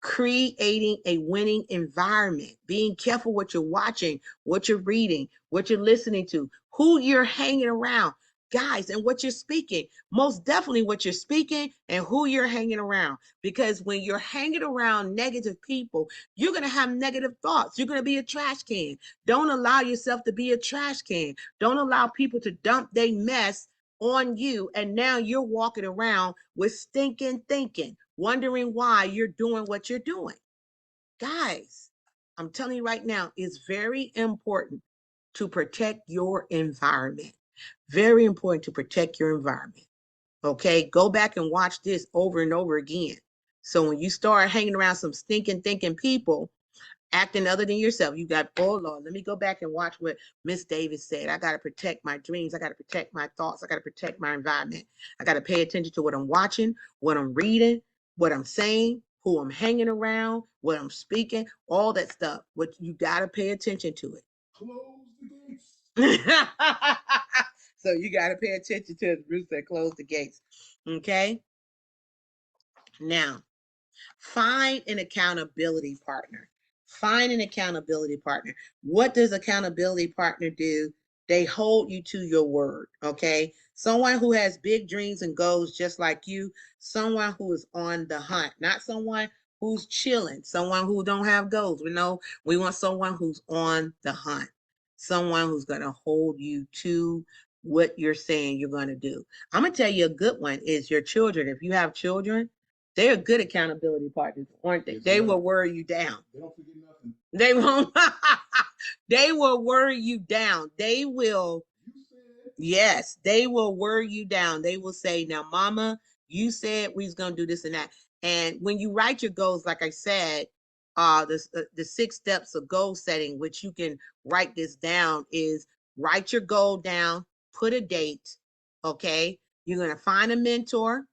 creating a winning environment, being careful what you're watching, what you're reading, what you're listening to, who you're hanging around, guys, and what you're speaking. Most definitely what you're speaking and who you're hanging around. Because when you're hanging around negative people, you're going to have negative thoughts. You're going to be a trash can. Don't allow yourself to be a trash can. Don't allow people to dump their mess on you, and now you're walking around with stinking thinking, wondering why you're doing what you're doing. Guys, I'm telling you right now, it's very important to protect your environment. Very important to protect your environment. Okay, go back and watch this over and over again. So when you start hanging around some stinking thinking people, acting other than yourself. You got, oh Lord, let me go back and watch what Miss Davis said. I got to protect my dreams. I got to protect my thoughts. I got to protect my environment. I got to pay attention to what I'm watching, what I'm reading, what I'm saying, who I'm hanging around, what I'm speaking, all that stuff. What you got to pay attention to it. Close the gates. So you got to pay attention to the Bruce that close the gates. Okay. Now, find an accountability partner. Find an accountability partner. What does accountability partner do? They hold you to your word, okay? Someone who has big dreams and goals just like you, someone who is on the hunt, not someone who's chilling, someone who don't have goals. We want someone who's on the hunt, someone who's going to hold you to what you're saying you're going to do. I'm going to tell you a good one is your children. If you have children, they're good accountability partners, aren't they? Yes, they will worry you down. They don't forget nothing. They won't. They will worry you down. They will. Yes, they will worry you down. They will say, "Now, Mama, you said we was gonna do this and that." And when you write your goals, like I said, the 6 steps of goal setting, which you can write this down, is write your goal down, put a date. Okay, you're gonna find a mentor.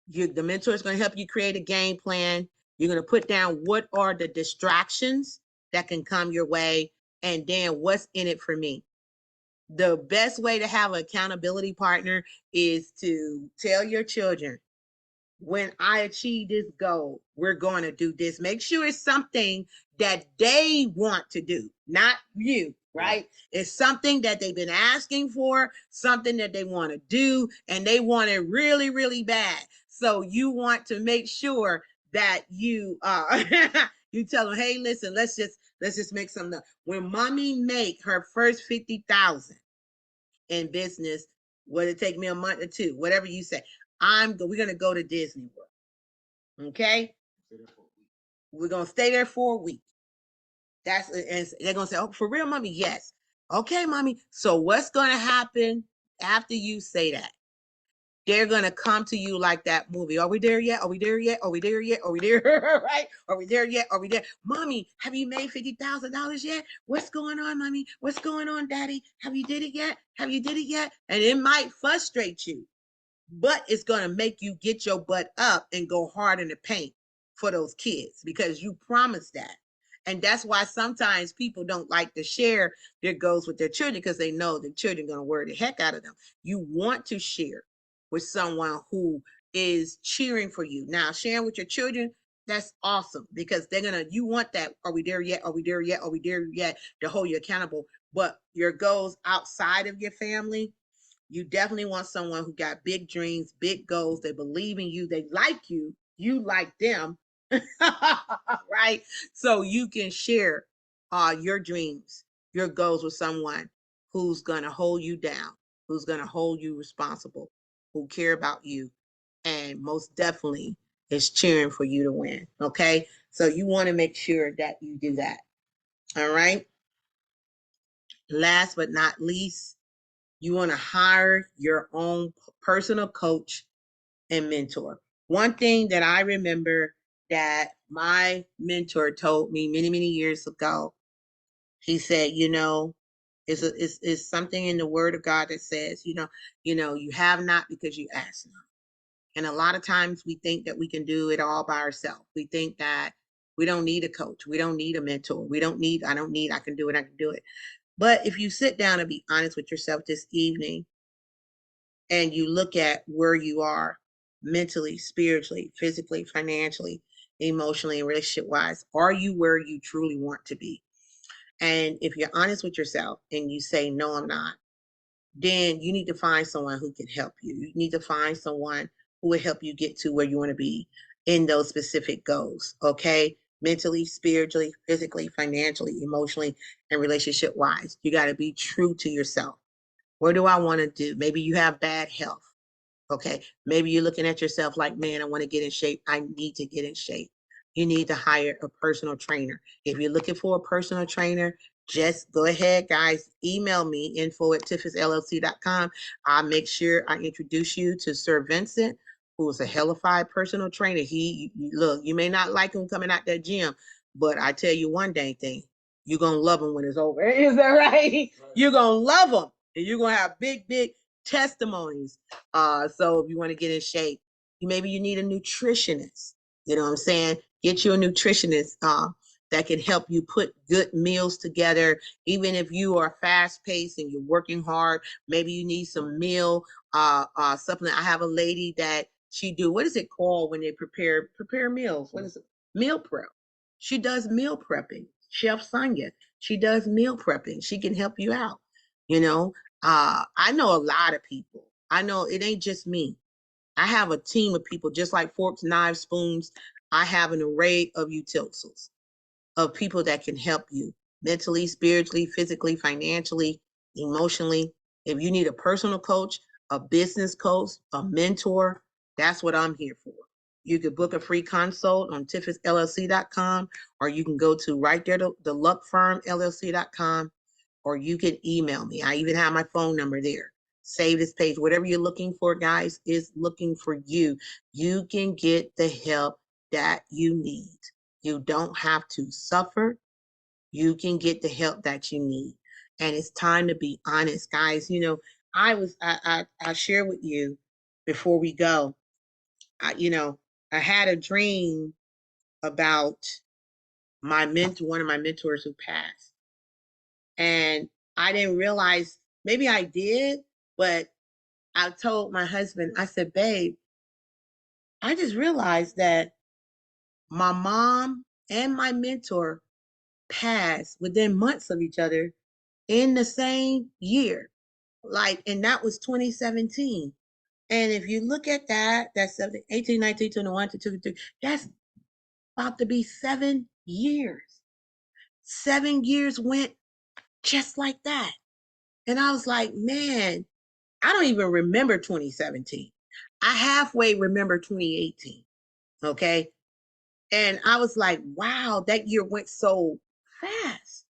The mentor is going to help you create a game plan. You're going to put down what are the distractions that can come your way, and then what's in it for me. The best way to have an accountability partner is to tell your children, when I achieve this goal, we're going to do this. Make sure it's something that they want to do, not you, right? It's something that they've been asking for, something that they want to do, and they want it really, really bad. So you want to make sure that you you tell them, hey, listen, let's just make something up. When mommy make her first 50,000 in business, will it take me a month or two? Whatever you say. We're gonna go to Disney World. Okay? We're gonna stay there for a week. And they're gonna say, "Oh, for real, mommy?" Yes. Okay, mommy. So what's gonna happen after you say that? They're gonna come to you like that movie. Are we there yet? Are we there yet? Are we there yet? Are we there? Right? Are we there yet? Are we there? Mommy, have you made $50,000 yet? What's going on, mommy? What's going on, daddy? Have you did it yet? Have you did it yet? And it might frustrate you, but it's going to make you get your butt up and go hard in the paint for those kids because you promised that. And that's why sometimes people don't like to share their goals with their children, because they know the children are going to worry the heck out of them. You want to share with someone who is cheering for you. Now, sharing with your children, that's awesome, because they're going to, you want that. Are we there yet? Are we there yet? Are we there yet? To hold you accountable. But your goals outside of your family, you definitely want someone who got big dreams, big goals. They believe in you. They like you. You like them. Right? So you can share your dreams, your goals with someone who's going to hold you down, who's going to hold you responsible, who care about you, and most definitely is cheering for you to win. Okay? So you want to make sure that you do that. All right? Last but not least, you want to hire your own personal coach and mentor. One thing that I remember that my mentor told me many, many years ago, he said, it's something in the word of God that says, you have not because you ask not. And a lot of times we think that we can do it all by ourselves. We think that we don't need a coach. We don't need a mentor. I can do it. I can do it. But if you sit down and be honest with yourself this evening, and you look at where you are mentally, spiritually, physically, financially, emotionally, and relationship wise, are you where you truly want to be? And if you're honest with yourself and you say, no, I'm not, then you need to find someone who can help you. You need to find someone who will help you get to where you want to be in those specific goals. Okay. Mentally, spiritually, physically, financially, emotionally, and relationship wise. You got to be true to yourself. What do I want to do? Maybe you have bad health. Okay. Maybe you're looking at yourself like, man, I want to get in shape. I need to get in shape. You need to hire a personal trainer. If you're looking for a personal trainer, just go ahead, guys. Email me info@tiffinsllc.com. I'll make sure I introduce you to Sir Vincent, who is a hellified personal trainer. Look, you may not like him coming out that gym, but I tell you one dang thing, you're going to love him when it's over. Is that right? You're going to love him, and you're going to have big, big testimonies. So if you want to get in shape, maybe you need a nutritionist. You know what I'm saying? Get you a nutritionist that can help you put good meals together. Even if you are fast paced and you're working hard, maybe you need some meal supplement. I have a lady that she do, what is it called when they prepare meals? What is it? Meal prep. She does meal prepping. Chef Sonia, she does meal prepping. She can help you out. You know, I know a lot of people. I know it ain't just me. I have a team of people, just like forks, knives, spoons. I have an array of utensils of people that can help you mentally, spiritually, physically, financially, emotionally. If you need a personal coach, a business coach, a mentor, that's what I'm here for. You could book a free consult on tiffinsllc.com, or you can go to right there to the luckfirmllc.com, or you can email me. I even have my phone number there. Save this page. Whatever you're looking for, guys, is looking for you. You can get the help that you need. You don't have to suffer. You can get the help that you need. And it's time to be honest, guys. I share with you before we go. I had a dream about one of my mentors who passed. And I didn't realize, maybe I did, but I told my husband, I said, babe, I just realized that my mom and my mentor passed within months of each other in the same year. And that was 2017. And if you look at that, that's 18, 19, 21, 22, 23, that's about to be 7 years. 7 years went just like that. And I was like, man, I don't even remember 2017. I halfway remember 2018. Okay. And I was like, wow, that year went so fast.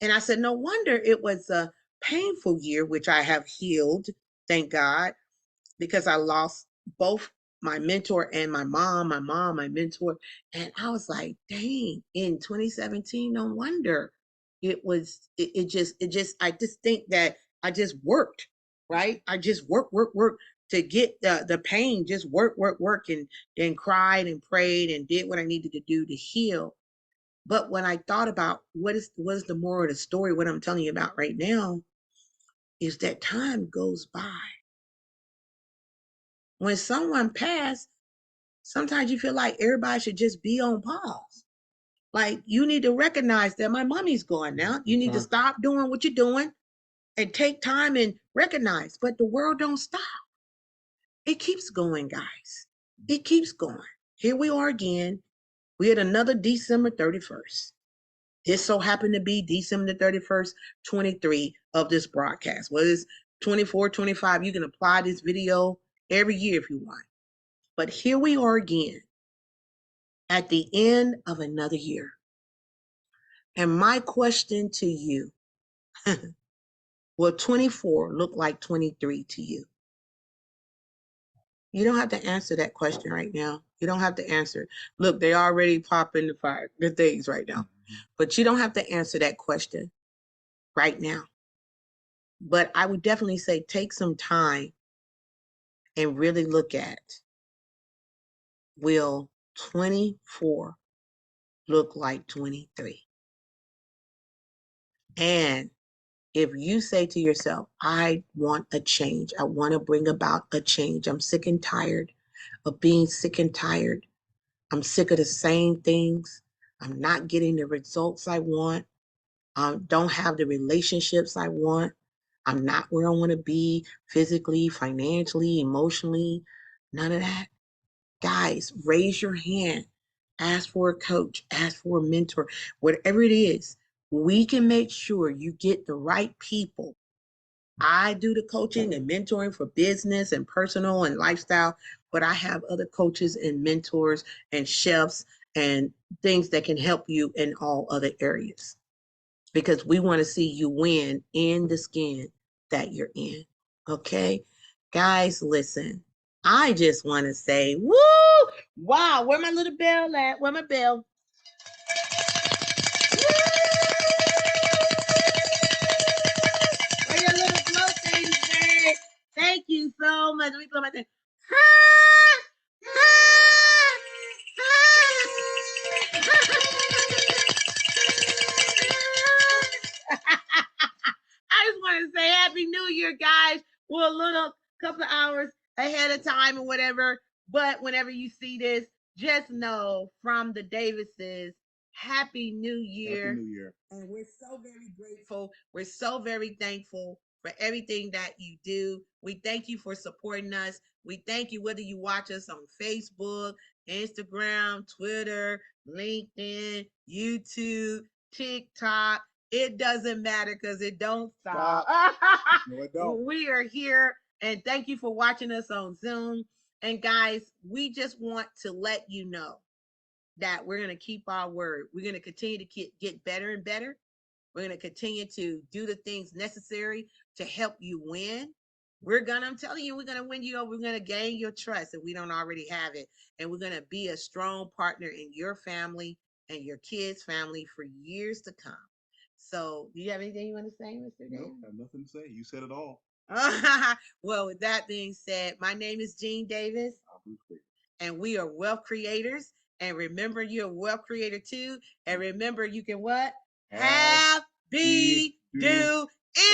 And I said, no wonder it was a painful year, which I have healed, thank God, because I lost both my mentor and my mom, my mentor. And I was like, dang, in 2017, no wonder I just think that I just worked, right? I just work to get the pain, just work, and cried and prayed and did what I needed to do to heal. But when I thought about what is the moral of the story, what I'm telling you about right now, is that time goes by. When someone passed, sometimes you feel like everybody should just be on pause. Like, you need to recognize that my mommy's gone now. You need to stop doing what you're doing and take time and recognize. But the world don't stop. It keeps going, guys. It keeps going. Here we are again. We had another December 31st. It so happened to be December 31st, 23 of this broadcast. Whether it's 24, 25, you can apply this video every year if you want. But here we are again at the end of another year. And my question to you, will 24 look like 23 to you? You don't have to answer that question right now. You don't have to answer. Look, they already popping the fire, the things right now. But you don't have to answer that question right now. But I would definitely say take some time and really look at, will 24 look like 23? And if you say to yourself, I want a change, I want to bring about a change, I'm sick and tired of being sick and tired, I'm sick of the same things, I'm not getting the results I want, I don't have the relationships I want, I'm not where I want to be physically, financially, emotionally, none of that. Guys, raise your hand. Ask for a coach, ask for a mentor, whatever it is. We can make sure you get the right people. I do the coaching and mentoring for business and personal and lifestyle, but I have other coaches and mentors and chefs and things that can help you in all other areas, because we want to see you win in the skin that you're in. Okay? Guys, listen. I just want to say, woo! Wow, where my little bell at? Where my bell? Where your little blow things at? Thank you so much. Let me blow my thing. I just want to say Happy New Year, guys. We're a little couple of hours ahead of time or whatever. But whenever you see this, just know from the Davises, Happy New Year. Happy New Year. And we're so very grateful. We're so very thankful for everything that you do. We thank you for supporting us. We thank you whether you watch us on Facebook, Instagram, Twitter, LinkedIn, YouTube, TikTok. It doesn't matter because it don't stop. No, it don't. We are here, and thank you for watching us on Zoom. And guys, we just want to let you know that we're going to keep our word. We're going to continue to get better and better. We're going to continue to do the things necessary to help you win. I'm telling you, we're going to win you over. We're going to gain your trust if we don't already have it. And we're going to be a strong partner in your family and your kids' family for years to come. So, do you have anything you want to say, Mr. Nope, I have nothing to say. You said it all. Well, with that being said, my name is Jean Davis, and we are wealth creators. And remember, you're a wealth creator too. And remember, you can what? Have, be, do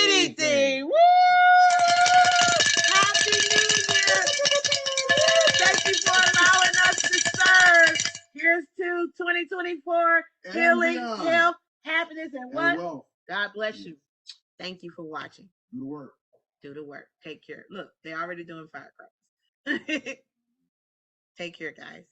anything. Woo! Happy New Year! Thank you for allowing us to serve. Here's to 2024, healing, health, happiness, and what? Wealth. God bless you. Thank you for watching. Do the work. Do the work. Take care. Look, they're already doing firecrackers. Take care, guys.